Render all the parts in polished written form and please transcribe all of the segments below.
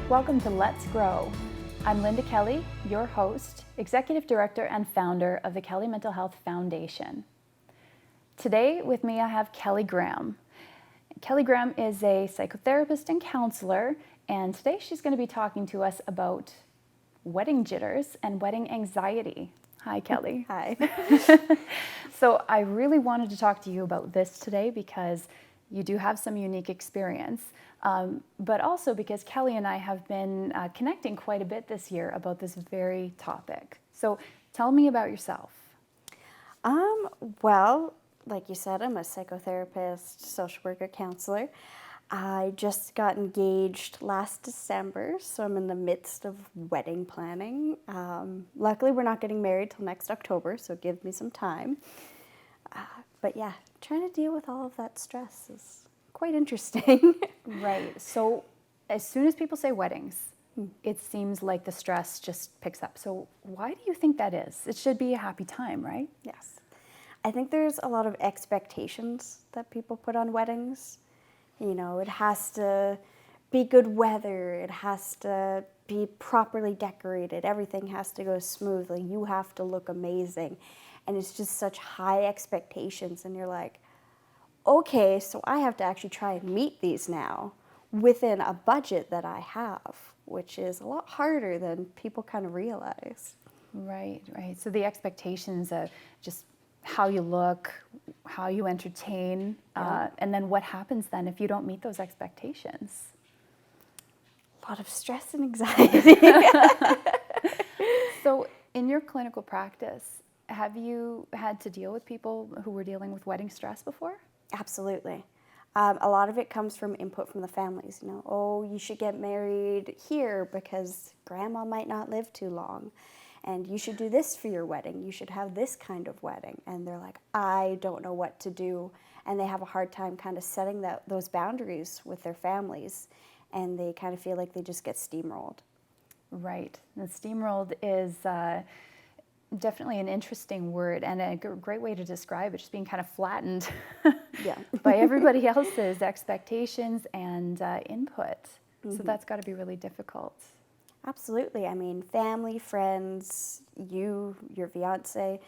Welcome to Let's Grow. I'm Linda Kelly, your host, Executive Director and founder of the Kelly Mental Health Foundation. Today with me I have Kelly Graham. Kelly Graham is a psychotherapist and counselor, and today she's going to be talking to us about wedding jitters and wedding anxiety. Hi, Kelly. Hi. So I really wanted to talk to you about this today because you do have some unique experience, but also because Kelly and I have been connecting quite a bit this year about this very topic. So tell me about yourself. Well, like you said, I'm a psychotherapist, social worker, counselor. I just got engaged last December, so I'm in the midst of wedding planning. Luckily, we're not getting married till next October, so give me some time. But yeah, trying to deal with all of that stress is quite interesting. Right. So as soon as people say weddings, it seems like the stress just picks up. So why do you think that is? It should be a happy time, right? Yes. I think there's a lot of expectations that people put on weddings. You know, it has to be good weather, it has to be properly decorated, everything has to go smoothly, you have to look amazing. And it's just such high expectations, and you're like, okay, so I have to actually try and meet these now within a budget that I have, which is a lot harder than people kind of realize. Right, right. So the expectations of just how you look, how you entertain, and then what happens then if you don't meet those expectations? A lot of stress and anxiety. So in your clinical practice, have you had to deal with people who were dealing with wedding stress before? Absolutely. A lot of it comes from input from the families. You know, oh, you should get married here because grandma might not live too long. And you should do this for your wedding. You should have this kind of wedding. And they're like, I don't know what to do. And they have a hard time kind of setting those boundaries with their families. And they kind of feel like they just get steamrolled. Right. And steamrolled is definitely an interesting word and a great way to describe it, just being kind of flattened Yeah. by everybody else's expectations and input. So that's got to be really difficult. Absolutely. I mean, family, friends, you, your fiance,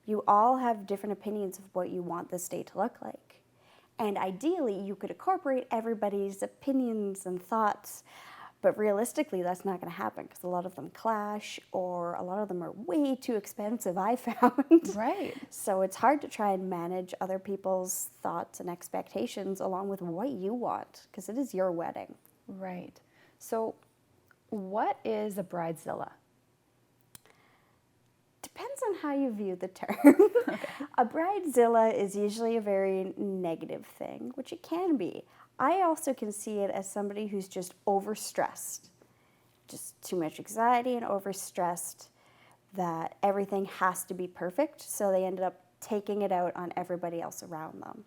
you all have different opinions of what you want this day to look like. And ideally, you could incorporate everybody's opinions and thoughts, but realistically, that's not going to happen because a lot of them clash or a lot of them are way too expensive, I found. Right. So it's hard to try and manage other people's thoughts and expectations along with what you want because it is your wedding. Right. So what is a bridezilla? Depends on how you view the term. Okay. A bridezilla is usually a very negative thing, which it can be. I also can see it as somebody who's just overstressed, just too much anxiety and overstressed that everything has to be perfect, so they ended up taking it out on everybody else around them.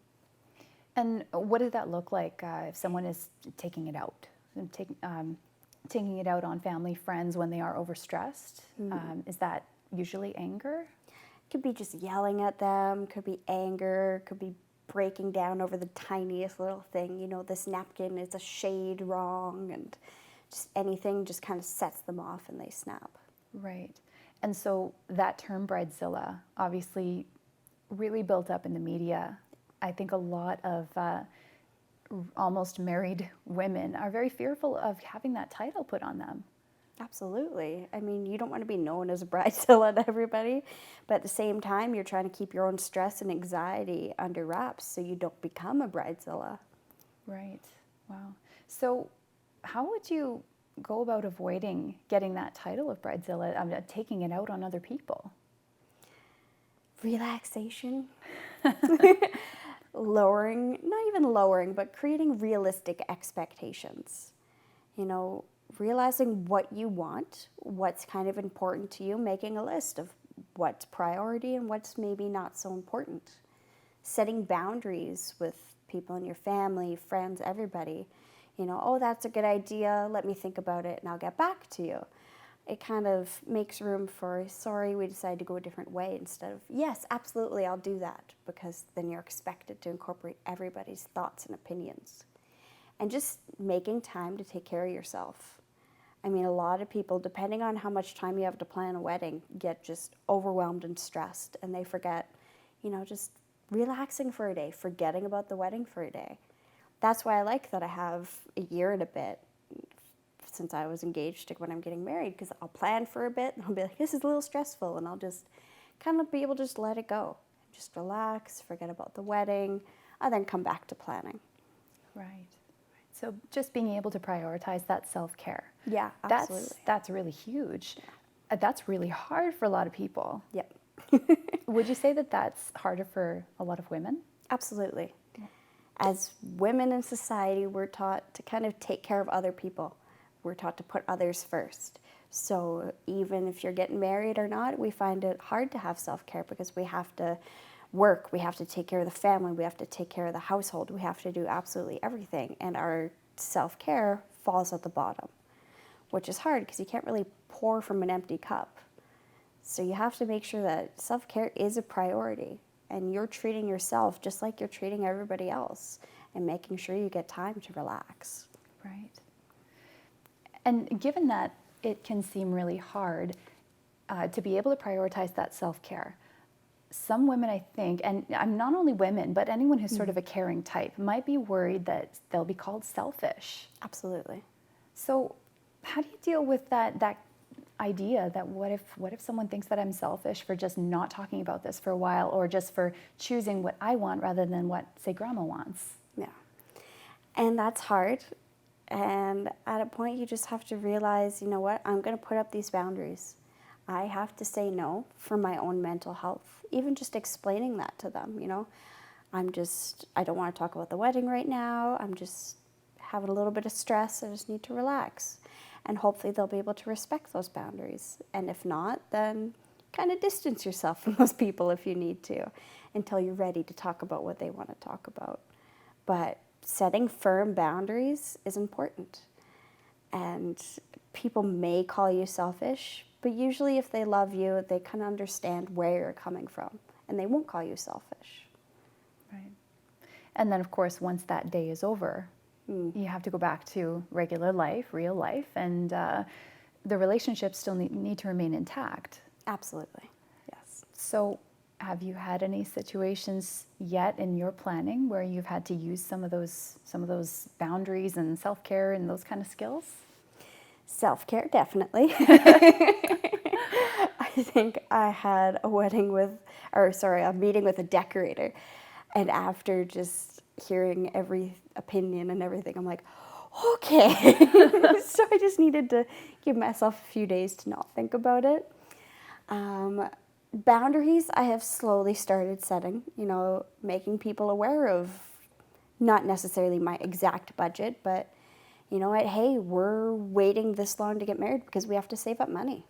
And what does that look like if someone is taking it out? Taking it out on family, friends when they are overstressed? Is that usually anger? Could be just yelling at them, could be anger, could be breaking down over the tiniest little thing. You know, this napkin is a shade wrong, and just anything just kind of sets them off and they snap. Right. And so that term bridezilla obviously really built up in the media. I think a lot of almost married women are very fearful of having that title put on them. Absolutely. I mean, you don't want to be known as a bridezilla to everybody, but at the same time, you're trying to keep your own stress and anxiety under wraps so you don't become a bridezilla. Right. Wow. So how would you go about avoiding getting that title of bridezilla, taking it out on other people? Relaxation. Lowering, not even lowering, but creating realistic expectations. You know, realizing what you want, what's kind of important to you, making a list of what's priority and what's maybe not so important. Setting boundaries with people in your family, friends, everybody. You know, oh, that's a good idea, let me think about it and I'll get back to you. It kind of makes room for, sorry, we decided to go a different way, instead of, yes, absolutely, I'll do that, because then you're expected to incorporate everybody's thoughts and opinions. And just making time to take care of yourself. I mean, a lot of people, depending on how much time you have to plan a wedding, get just overwhelmed and stressed, and they forget, just relaxing for a day, forgetting about the wedding for a day. That's why I like that I have a year and a bit since I was engaged to when I'm getting married, because I'll plan for a bit, and I'll be like, this is a little stressful, and I'll just kind of be able to just let it go. Just relax, forget about the wedding, and then come back to planning. Right. So just being able to prioritize that self-care. Yeah, absolutely. That's really huge. That's really hard for a lot of people. Yep. Would you say that that's harder for a lot of women? Absolutely. Yeah. As women in society, we're taught to kind of take care of other people. We're taught to put others first. So even if you're getting married or not, we find it hard to have self-care because we have to work, we have to take care of the family, we have to take care of the household, we have to do absolutely everything, and our self-care falls at the bottom, which is hard because you can't really pour from an empty cup. So you have to make sure that self-care is a priority, and you're treating yourself just like you're treating everybody else, and making sure you get time to relax. Right. And given that it can seem really hard to be able to prioritize that self-care, some women, I think, and I'm not only women, but anyone who's sort of a caring type, might be worried that they'll be called selfish. Absolutely. So how do you deal with that idea that what if someone thinks that I'm selfish for just not talking about this for a while, or just for choosing what I want rather than what, say, grandma wants? Yeah. And that's hard. And at a point, you just have to realize, you know what, I'm going to put up these boundaries. I have to say no for my own mental health. Even just explaining that to them, I don't want to talk about the wedding right now. I'm just having a little bit of stress. I just need to relax. And hopefully they'll be able to respect those boundaries. And if not, then kind of distance yourself from those people if you need to, until you're ready to talk about what they want to talk about. But setting firm boundaries is important. And people may call you selfish, but usually if they love you, they kind of understand where you're coming from, and they won't call you selfish. Right. And then, of course, once that day is over, you have to go back to regular life, real life, and the relationships still need to remain intact. Absolutely, yes. So have you had any situations yet in your planning where you've had to use some of those boundaries and self-care and those kind of skills? Self-care, definitely. I think I had a meeting with a decorator, and after just hearing every opinion and everything, I'm like, okay. So I just needed to give myself a few days to not think about it. Boundaries I have slowly started setting, making people aware of not necessarily my exact budget, but you know what, hey, we're waiting this long to get married because we have to save up money.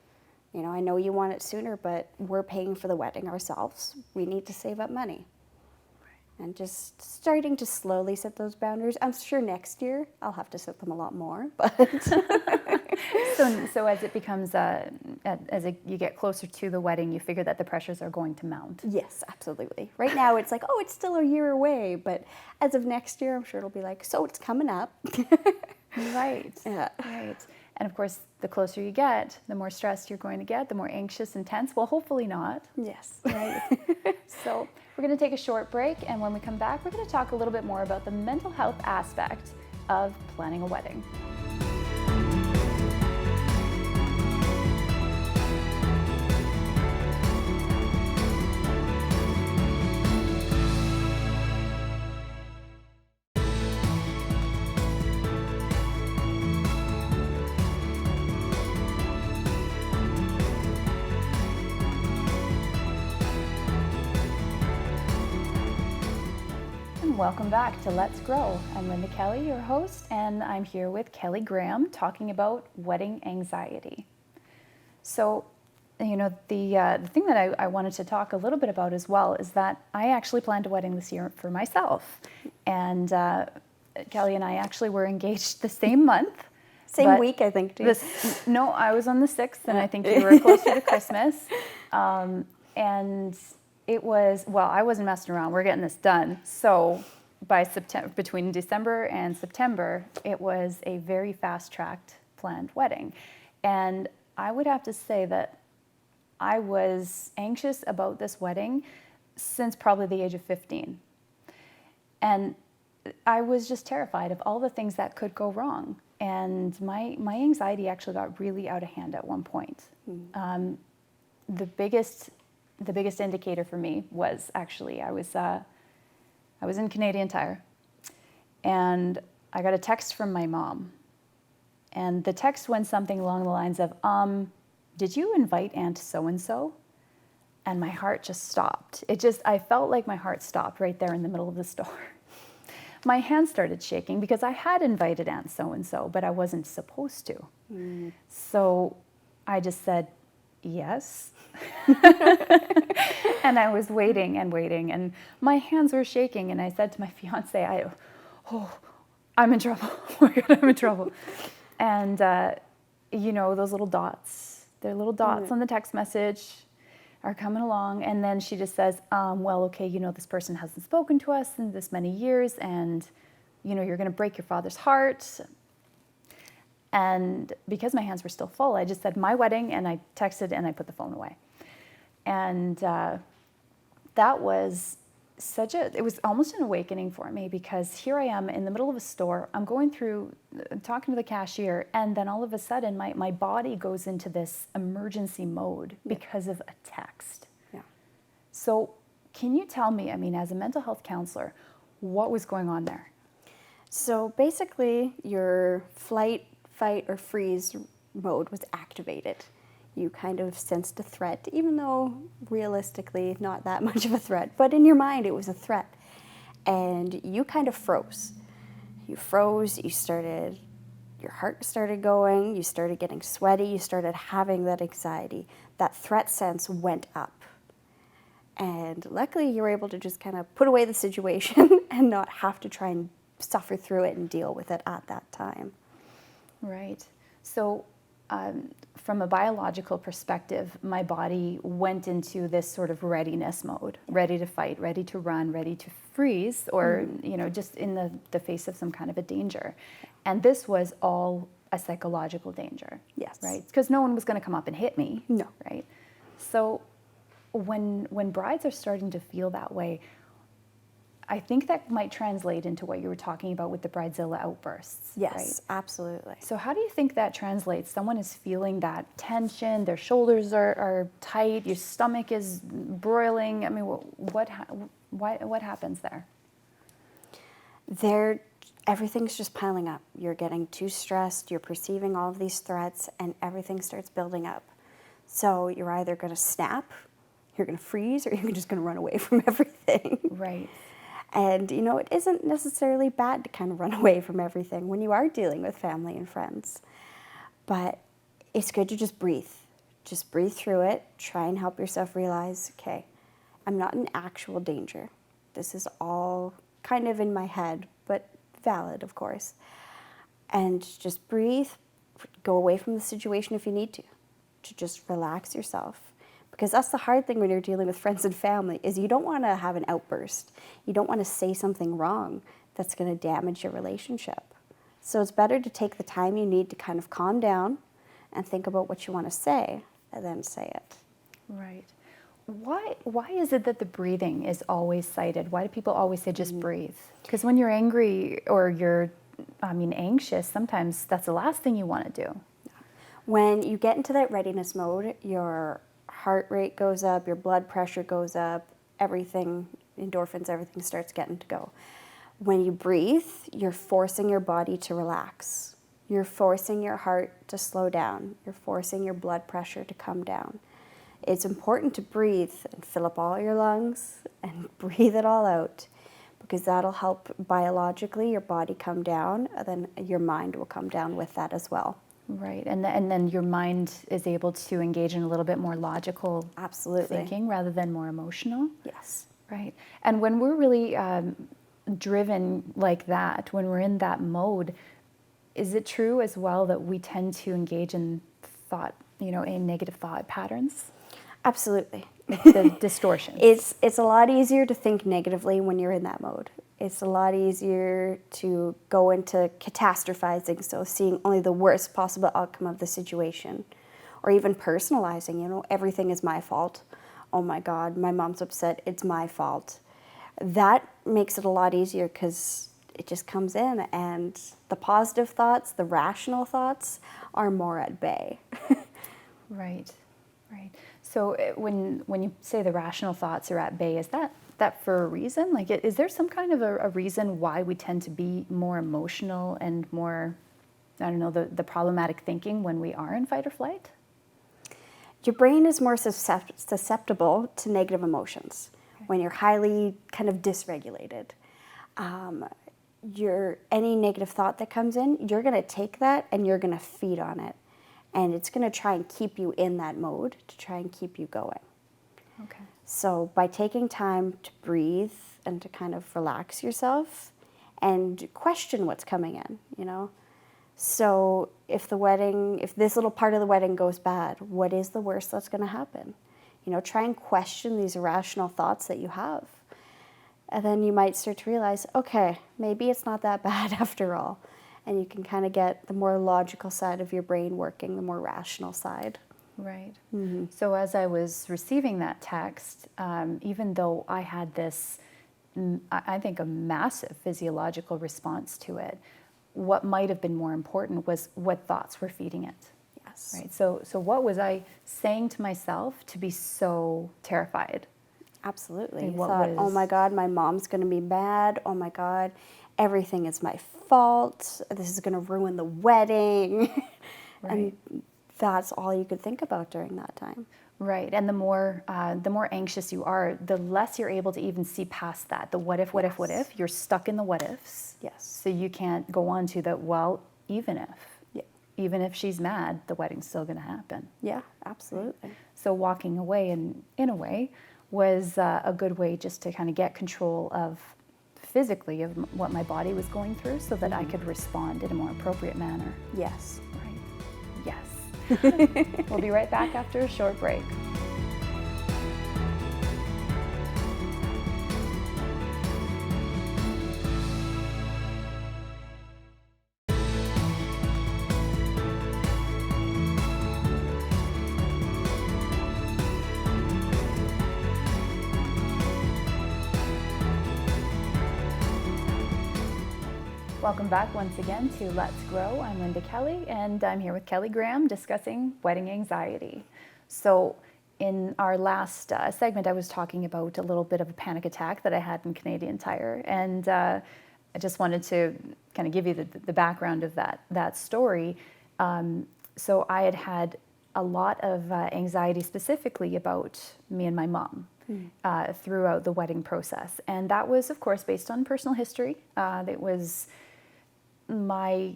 I know you want it sooner, but we're paying for the wedding ourselves. We need to save up money. And just starting to slowly set those boundaries. I'm sure next year I'll have to set them a lot more, but... So as it becomes, you get closer to the wedding, you figure that the pressures are going to mount. Yes, absolutely. Right now it's like, oh, it's still a year away, but as of next year, I'm sure it'll be like, so it's coming up. Right. Yeah. Right. And of course, the closer you get, the more stressed you're going to get, the more anxious and tense. Well, hopefully not. Yes. Right. So we're going to take a short break, and when we come back, we're going to talk a little bit more about the mental health aspect of planning a wedding. Welcome back to Let's Grow. I'm Linda Kelly, your host, and I'm here with Kelly Graham talking about wedding anxiety. So, the thing that I wanted to talk a little bit about as well is that I actually planned a wedding this year for myself. And Kelly and I actually were engaged the same month. Same week, I think, too. No, I was on the 6th, and I think you were closer to Christmas. And it was, I wasn't messing around. We're getting this done. So by September, between December and September, it was a very fast-tracked planned wedding. And I would have to say that I was anxious about this wedding since probably the age of 15. And I was just terrified of all the things that could go wrong. And my anxiety actually got really out of hand at one point. The biggest indicator for me was actually I was in Canadian Tire, and I got a text from my mom. And the text went something along the lines of, did you invite Aunt so-and-so? And my heart just stopped. I felt like my heart stopped right there in the middle of the store. My hands started shaking because I had invited Aunt so-and-so, but I wasn't supposed to. So I just said, yes. And I was waiting and waiting, and my hands were shaking, and I said to my fiance, I'm in trouble. Oh my God, I'm in trouble. And, those little dots, they're little dots on the text message are coming along. And then she just says, well, okay, this person hasn't spoken to us in this many years, and, you're going to break your father's heart. And because my hands were still full, I just said, my wedding, and I texted and I put the phone away. And that was it was almost an awakening for me, because here I am in the middle of a store. I'm going through, talking to the cashier, and then all of a sudden my body goes into this emergency mode because of a text. Yeah. So can you tell me, as a mental health counselor, what was going on there? So basically, your flight, fight, or freeze mode was activated. You kind of sensed a threat, even though realistically not that much of a threat, but in your mind it was a threat. And you kind of froze. You froze, your heart started going, you started getting sweaty, you started having that anxiety. That threat sense went up. And luckily you were able to just kind of put away the situation and not have to try and suffer through it and deal with it at that time. Right. So from a biological perspective, my body went into this sort of readiness mode, ready to fight, ready to run, ready to freeze, or, just in the face of some kind of a danger. And this was all a psychological danger. Yes. Right? Because no one was going to come up and hit me. No. Right? So when brides are starting to feel that way, I think that might translate into what you were talking about with the Bridezilla Outbursts. Yes, right? absolutely. So how do you think that translates? Someone is feeling that tension, their shoulders are tight, your stomach is broiling. What happens there? Everything's just piling up. You're getting too stressed, you're perceiving all of these threats, and everything starts building up. So you're either going to snap, you're going to freeze, or you're just going to run away from everything. Right. And, it isn't necessarily bad to kind of run away from everything when you are dealing with family and friends. But it's good to just breathe. Just breathe through it. Try and help yourself realize, okay, I'm not in actual danger. This is all kind of in my head, but valid, of course. And just breathe. Go away from the situation if you need to just relax yourself. Because that's the hard thing when you're dealing with friends and family, is you don't want to have an outburst. You don't want to say something wrong that's going to damage your relationship. So it's better to take the time you need to kind of calm down and think about what you want to say, and then say it. Right. Why is it that the breathing is always cited? Why do people always say just breathe? Because when you're angry or you're, anxious, sometimes that's the last thing you want to do. When you get into that readiness mode, your heart rate goes up, your blood pressure goes up, everything, endorphins, everything starts getting to go. When you breathe, you're forcing your body to relax. You're forcing your heart to slow down. You're forcing your blood pressure to come down. It's important to breathe and fill up all your lungs and breathe it all out, because that'll help biologically your body come down, and then your mind will come down with that as well. Right, and then your mind is able to engage in a little bit more logical thinking rather than more emotional. Yes. Right, and when we're really driven like that, when we're in that mode, is it true as well that we tend to engage in thought, in negative thought patterns? Absolutely. The distortion. It's a lot easier to think negatively when you're in that mode. It's a lot easier to go into catastrophizing, so seeing only the worst possible outcome of the situation, or even personalizing, everything is my fault. Oh my God, my mom's upset, it's my fault. That makes it a lot easier because it just comes in, and the positive thoughts, the rational thoughts are more at bay. Right, right. So when you say the rational thoughts are at bay, is that for a reason? Like, is there some kind of a reason why we tend to be more emotional and more, I don't know, the problematic thinking when we are in fight or flight? Your brain is more susceptible to negative emotions when you're highly kind of dysregulated. Any negative thought that comes in, you're going to take that and you're going to feed on it. And it's going to try and keep you in that mode to try and keep you going. Okay. So by taking time to breathe and to kind of relax yourself and question what's coming in, So if this little part of the wedding goes bad, what is the worst that's going to happen? Try and question these irrational thoughts that you have. And then you might start to realize, okay, maybe it's not that bad after all. And you can kind of get the more logical side of your brain working, the more rational side. Right. Mm-hmm. So as I was receiving that text, even though I had this, I think, a massive physiological response to it, what might have been more important was what thoughts were feeding it. Yes. Right. So what was I saying to myself to be so terrified? Absolutely. And You what thought, oh was- my God, my mom's going to be mad. Oh my God, everything is my fault. This is going to ruin the wedding. Right. And that's all you could think about during that time. Right, and the more anxious you are, the less you're able to even see past that. The what if, what if, what Yes. if. You're stuck in the what ifs. Yes. So you can't go on to the, well, even if. Yeah. Even if she's mad, the wedding's still going to happen. Yeah, absolutely. So walking away, in a way, was a good way just to kind of get control of physically of what my body was going through so that I could respond in a more appropriate manner. Yes. Right. Yes. We'll be right back after a short break. Welcome back once again to Let's Grow. I'm Linda Kelly, and I'm here with Kelly Graham discussing wedding anxiety. So in our last segment, I was talking about a little bit of a panic attack that I had in Canadian Tire, and I just wanted to kind of give you the background of that story. So I had a lot of anxiety specifically about me and my mom. Throughout the wedding process. And that was, of course, based on personal history. It was my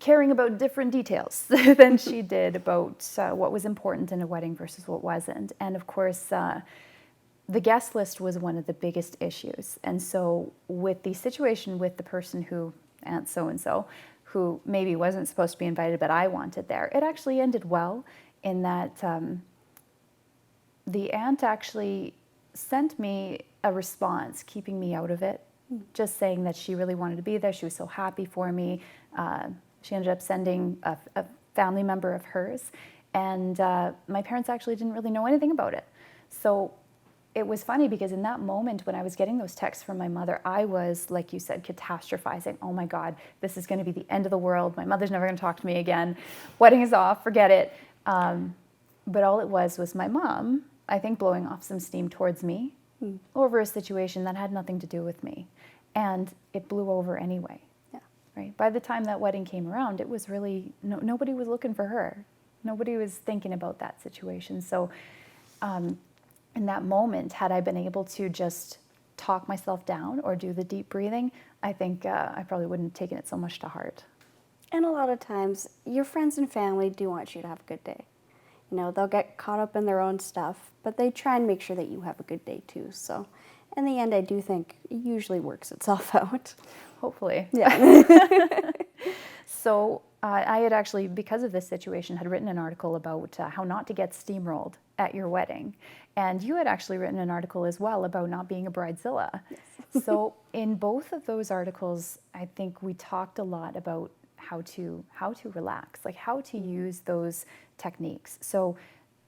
caring about different details than she did about what was important in a wedding versus what wasn't. And of course, the guest list was one of the biggest issues. And so with the situation with the person who, Aunt so-and-so, who maybe wasn't supposed to be invited, but I wanted there, it actually ended well in that the aunt actually sent me a response, keeping me out of it, just saying that she really wanted to be there. She was so happy for me. She ended up sending a family member of hers, and my parents actually didn't really know anything about it. So it was funny because in that moment when I was getting those texts from my mother, I was, like you said, catastrophizing. Oh my God, this is going to be the end of the world. My mother's never going to talk to me again. Wedding is off, forget it. But all it was my mom, I think, blowing off some steam towards me over a situation that had nothing to do with me. And it blew over anyway. Yeah. Right? By the time that wedding came around, it was really, nobody was looking for her. Nobody was thinking about that situation. So in that moment, had I been able to just talk myself down or do the deep breathing, I think I probably wouldn't have taken it so much to heart. And a lot of times, your friends and family do want you to have a good day. They'll get caught up in their own stuff, but they try and make sure that you have a good day too. So in the end, I do think it usually works itself out. Hopefully. Yeah. So I had actually, because of this situation, had written an article about how not to get steamrolled at your wedding. And you had actually written an article as well about not being a bridezilla. Yes. So in both of those articles, I think we talked a lot about how to relax, like how to use those techniques. So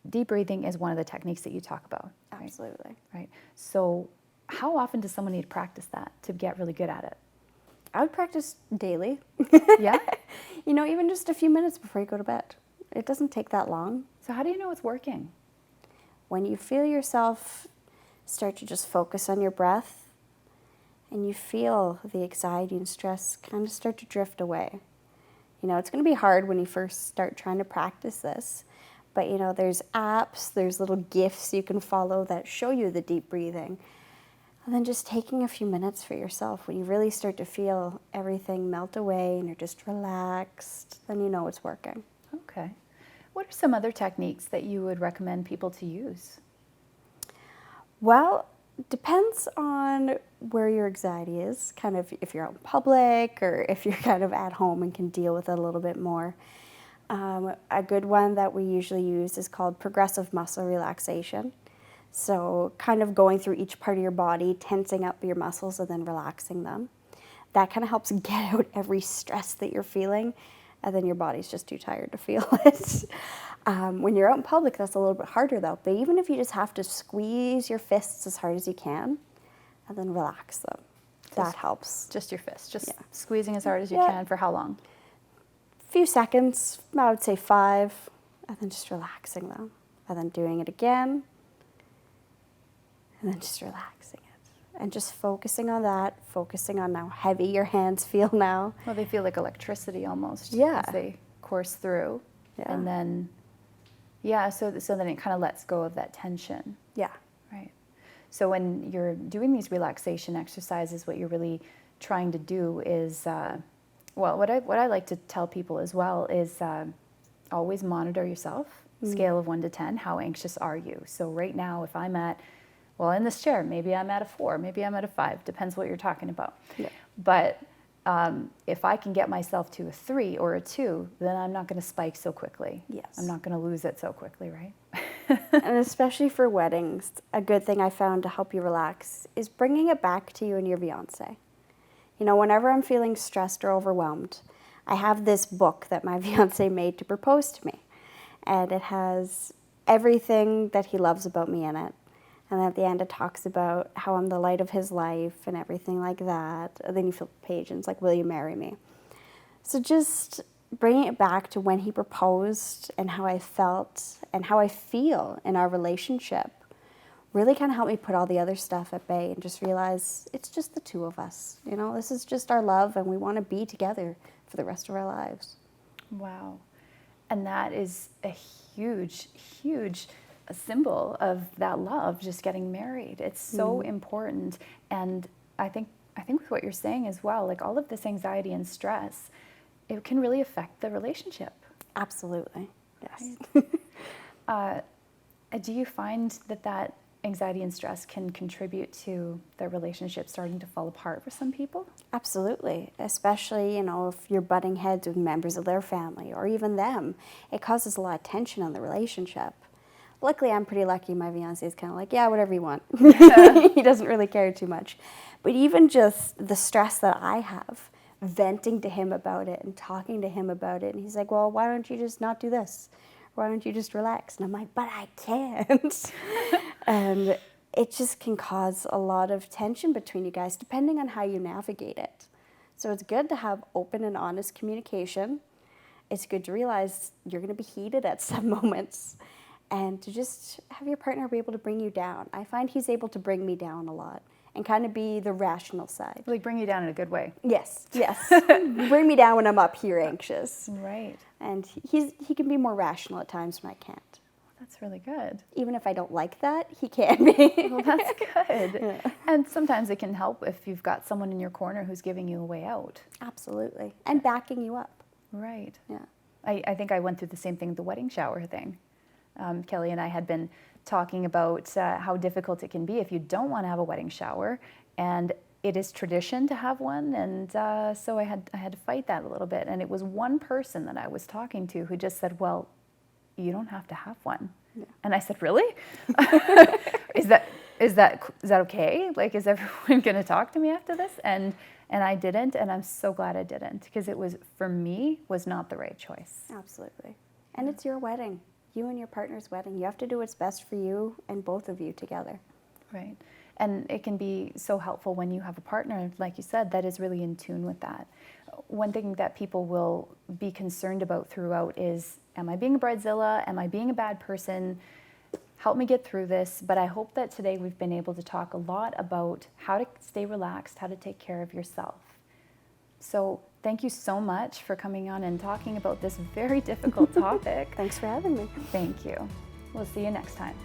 deep breathing is one of the techniques that you talk about. Right? Absolutely. Right. So how often does someone need to practice that to get really good at it? I would practice daily. Yeah? Even just a few minutes before you go to bed. It doesn't take that long. So how do you know it's working? When you feel yourself start to just focus on your breath and you feel the anxiety and stress kind of start to drift away. It's going to be hard when you first start trying to practice this, but there's apps, there's little GIFs you can follow that show you the deep breathing. And then just taking a few minutes for yourself, when you really start to feel everything melt away and you're just relaxed, then you know it's working. Okay. What are some other techniques that you would recommend people to use? Well, depends on where your anxiety is, kind of if you're out in public or if you're kind of at home and can deal with it a little bit more. A good one that we usually use is called progressive muscle relaxation. So kind of going through each part of your body, tensing up your muscles and then relaxing them. That kind of helps get out every stress that you're feeling, and then your body's just too tired to feel it. When you're out in public, that's a little bit harder though. But even if you just have to squeeze your fists as hard as you can, and then relax them, that helps. Just your fists, just Yeah. squeezing as hard as you Yeah. can for how long? Few seconds, I would say 5, and then just relaxing them. And then doing it again, and then just relaxing it. And just focusing on that, focusing on how heavy your hands feel now. Well, they feel like electricity almost Yeah. as they course through. Yeah. And then, so then it kind of lets go of that tension. Yeah. Right. So when you're doing these relaxation exercises, what you're really trying to do is, what I like to tell people as well is always monitor yourself. Scale of 1 to 10, how anxious are you? So right now, if I'm in this chair, maybe I'm at a 4, maybe I'm at a 5, depends what you're talking about. Yeah. But if I can get myself to a 3 or a 2, then I'm not going to spike so quickly. Yes. I'm not going to lose it so quickly, right? And especially for weddings, a good thing I found to help you relax is bringing it back to you and your fiancé. Whenever I'm feeling stressed or overwhelmed, I have this book that my fiancé made to propose to me. And it has everything that he loves about me in it. And at the end, it talks about how I'm the light of his life and everything like that. And then you flip the page and it's like, will you marry me? So just bringing it back to when he proposed and how I felt and how I feel in our relationship really kind of helped me put all the other stuff at bay and just realize it's just the two of us. This is just our love and we want to be together for the rest of our lives. Wow. And that is a huge, huge symbol of that love, just getting married. It's so important. And I think with what you're saying as well, like all of this anxiety and stress, it can really affect the relationship. Absolutely. Yes. Right? Do you find that anxiety and stress can contribute to the relationship starting to fall apart for some people? Absolutely, especially, if you're butting heads with members of their family or even them. It causes a lot of tension on the relationship. Luckily, I'm pretty lucky. My fiancé is kind of like, yeah, whatever you want. He doesn't really care too much. But even just the stress that I have, venting to him about it and talking to him about it, and he's like, well, why don't you just not do this? Why don't you just relax? And I'm like, but I can't. And it just can cause a lot of tension between you guys, depending on how you navigate it. So it's good to have open and honest communication. It's good to realize you're going to be heated at some moments and to just have your partner be able to bring you down. I find he's able to bring me down a lot and kind of be the rational side. Like bring you down in a good way. Yes. Bring me down when I'm up here anxious. Right. And he can be more rational at times when I can't. That's really good. Even if I don't like that, he can be. Well, that's good. Yeah. And sometimes it can help if you've got someone in your corner who's giving you a way out. Absolutely. And backing you up. Right. Yeah. I think I went through the same thing, the wedding shower thing. Kelly and I had been talking about how difficult it can be if you don't want to have a wedding shower. And it is tradition to have one, and so I had to fight that a little bit. And it was one person that I was talking to who just said, "Well, you don't have to have one." Yeah. And I said, "Really? Is that okay? Like, is everyone going to talk to me after this?" And I didn't, and I'm so glad I didn't, because it was, for me, was not the right choice. Absolutely. And it's your wedding, you and your partner's wedding. You have to do what's best for you and both of you together. Right. And it can be so helpful when you have a partner, like you said, that is really in tune with that. One thing that people will be concerned about throughout is, am I being a bridezilla? Am I being a bad person? Help me get through this. But I hope that today we've been able to talk a lot about how to stay relaxed, how to take care of yourself. So thank you so much for coming on and talking about this very difficult topic. Thanks for having me. Thank you. We'll see you next time.